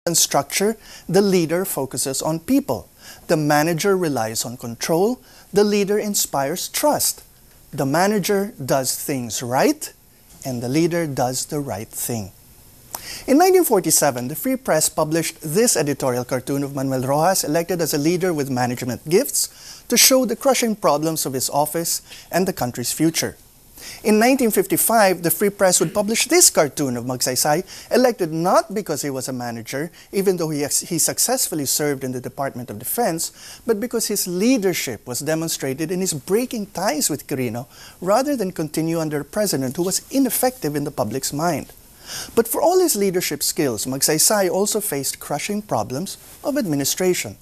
and structure, the leader focuses on people. The manager relies on control. The leader inspires trust. The manager does things right, and the leader does the right thing. In 1947, the Free Press published this editorial cartoon of Manuel Rojas, elected as a leader with management gifts, to show the crushing problems of his office and the country's future. In 1955, the Free Press would publish this cartoon of Magsaysay, elected not because he was a manager, even though he successfully served in the Department of Defense, but because his leadership was demonstrated in his breaking ties with Quirino, rather than continue under a president who was ineffective in the public's mind. But for all his leadership skills, Magsaysay also faced crushing problems of administration.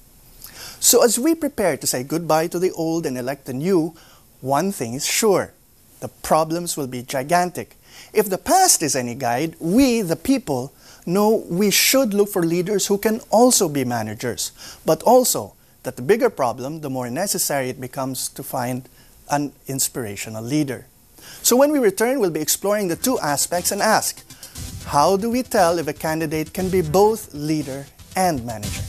So as we prepare to say goodbye to the old and elect the new, one thing is sure: the problems will be gigantic. If the past is any guide, we, the people, know we should look for leaders who can also be managers, but also that the bigger problem, the more necessary it becomes to find an inspirational leader. So when we return, we'll be exploring the two aspects and ask, how do we tell if a candidate can be both leader and manager?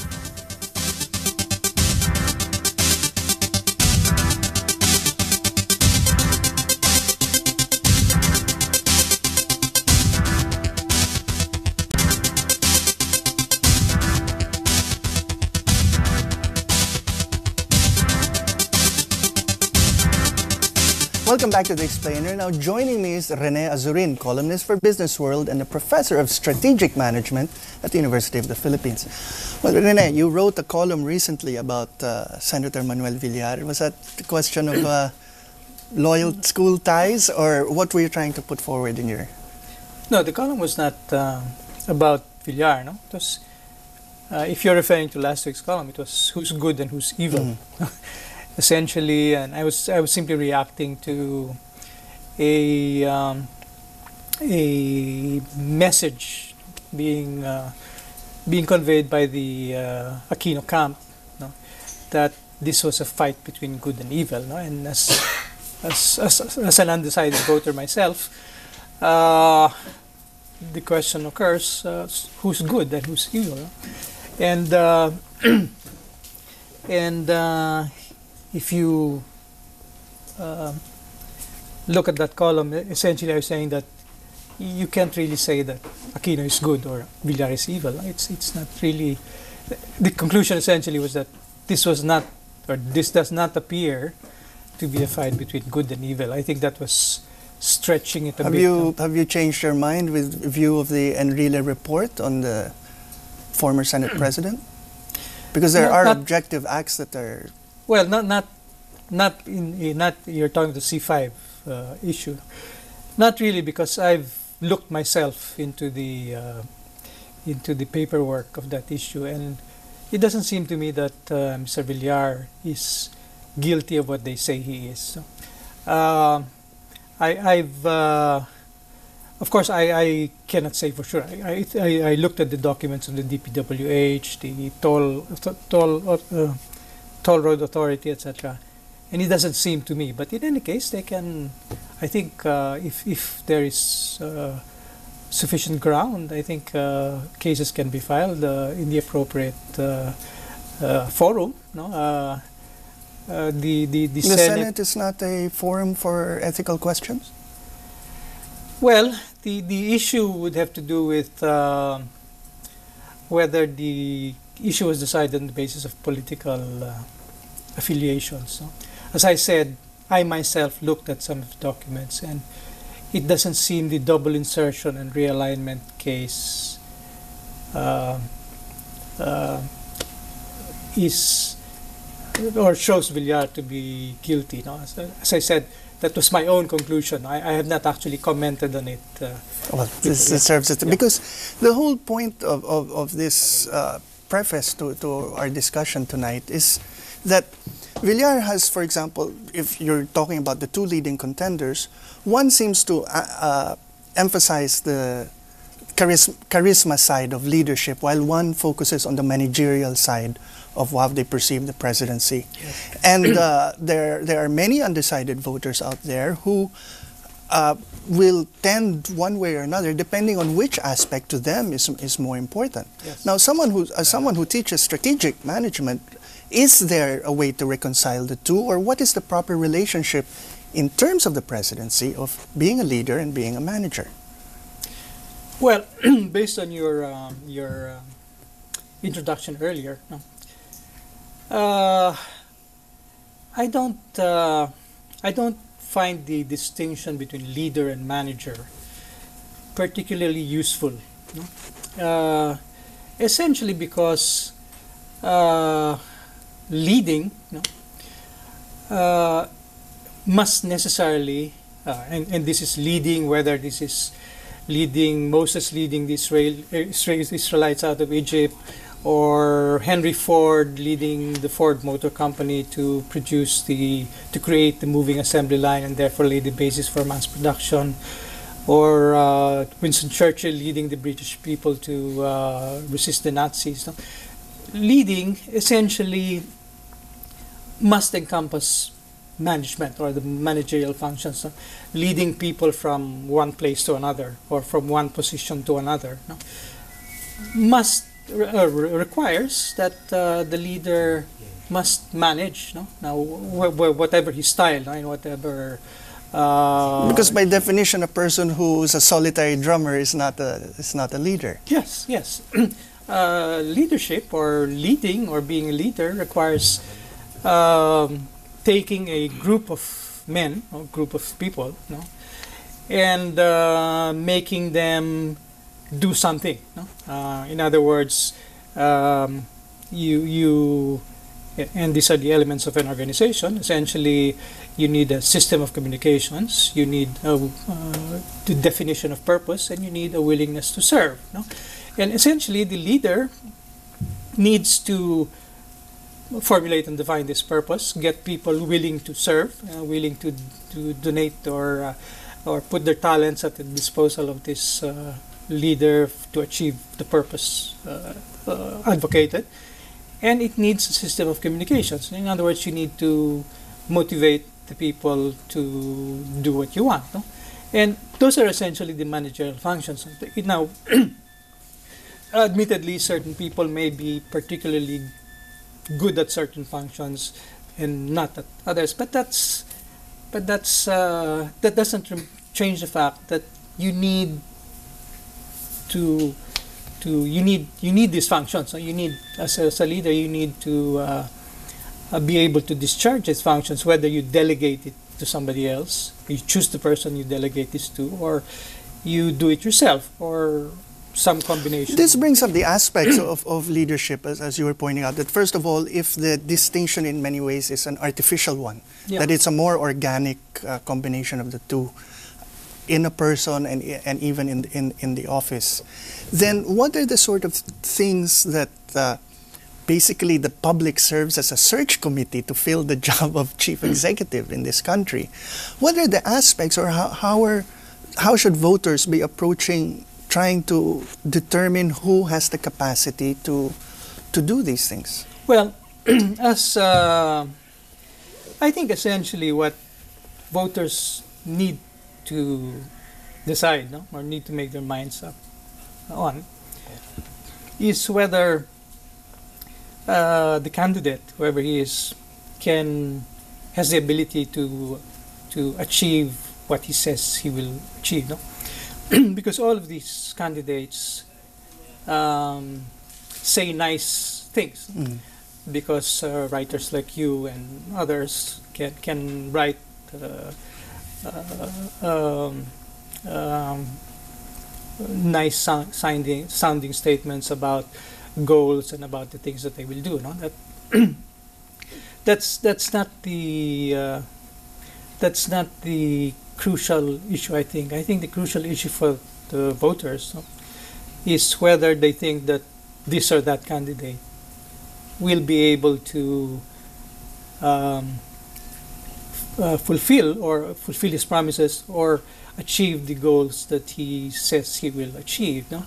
Welcome back to The Explainer. Now joining me is Rene Azurin, columnist for Business World and a professor of strategic management at the University of the Philippines. Well, Rene, you wrote a column recently about Senator Manuel Villar. Was that the question of loyal school ties, or what were you trying to put forward in your... No, the column was not about Villar, no? It was, if you're referring to last week's column, it was who's good and who's evil. Essentially, and I was simply reacting to a message being conveyed by the Aquino camp, no? That this was a fight between good and evil, no? And as an undecided voter myself, the question occurs: who's good and who's evil? No? And if you look at that column, essentially I was saying that you can't really say that Aquino is good or Villar is evil. It's not really. The conclusion essentially was that this was not, or this does not appear to be a fight between good and evil. I think that was stretching it a bit. Have you changed your mind with view of the Enrile report on the former Senate President? Because there are objective acts that are... Well, not you're talking the C5 issue. Not really, because I've looked myself into the paperwork of that issue, and it doesn't seem to me that Mr. Villar is guilty of what they say he is. So, of course, I cannot say for sure. I looked at the documents of the DPWH, the Toll Road Authority, etc. And it doesn't seem to me. But in any case, they can, I think, if there is sufficient ground, I think cases can be filed in the appropriate forum. No? The Senate is not a forum for ethical questions? Well, the issue would have to do with whether the issue was decided on the basis of political affiliations. So, as I said, I myself looked at some of the documents, and it doesn't seem the double insertion and realignment case is or shows Villar to be guilty. No? As I said, that was my own conclusion. I have not actually commented on it. Well, this serves it, because the whole point of this preface to our discussion tonight is that Villar has, for example, if you're talking about the two leading contenders, one seems to emphasize the charisma side of leadership, while one focuses on the managerial side of how they perceive the presidency. Yes. And there are many undecided voters out there who will tend one way or another depending on which aspect to them is more important. Yes. Now, someone who teaches strategic management, is there a way to reconcile the two, or what is the proper relationship in terms of the presidency of being a leader and being a manager? Well, based on your introduction earlier, no, I don't find the distinction between leader and manager particularly useful. No? Essentially because leading, no, must necessarily, and this is leading, whether this is leading Moses leading the Israelites out of Egypt, or Henry Ford leading the Ford Motor Company to create the moving assembly line and therefore lay the basis for mass production, or Winston Churchill leading the British people to resist the Nazis. No? Leading essentially must encompass management or the managerial functions, leading people from one place to another or from one position to another. No? Requires that the leader must manage. No? Now, whatever his style, no? And whatever. Because by definition, a person who's a solitary drummer is not a leader. Yes, yes. Leadership or leading or being a leader requires taking a group of men or group of people, no, and making them do something. No? In other words, you and these are the elements of an organization. Essentially, you need a system of communications, you need the definition of purpose, and you need a willingness to serve. No? And essentially, the leader needs to formulate and define this purpose, get people willing to serve, willing to donate or put their talents at the disposal of this leader to achieve the purpose advocated. And it needs a system of communications. In other words, you need to motivate the people to do what you want. No? And those are essentially the managerial functions. Now, admittedly, certain people may be particularly good at certain functions and not at others, but that doesn't change the fact that you need you need these functions. So you need, as a leader, you need to be able to discharge these functions, whether you delegate it to somebody else, you choose the person you delegate this to, or you do it yourself, or some combination. This brings up the aspects of leadership, as you were pointing out, that first of all, if the distinction in many ways is an artificial one, yeah, that it's a more organic combination of the two in a person and even in the office, then what are the sort of things that basically the public serves as a search committee to fill the job of chief executive in this country? What are the aspects, or how should voters be approaching trying to determine who has the capacity to do these things? Well, as I think essentially what voters need to decide, no, or need to make their minds up on, is whether the candidate, whoever he is, has the ability to achieve what he says he will achieve. No? Because all of these candidates say nice things, because writers like you and others can write nice sounding statements about goals and about the things that they will do. No? That's not the crucial issue. I think the crucial issue for the voters, no, is whether they think that this or that candidate will be able to fulfill his promises or achieve the goals that he says he will achieve. No?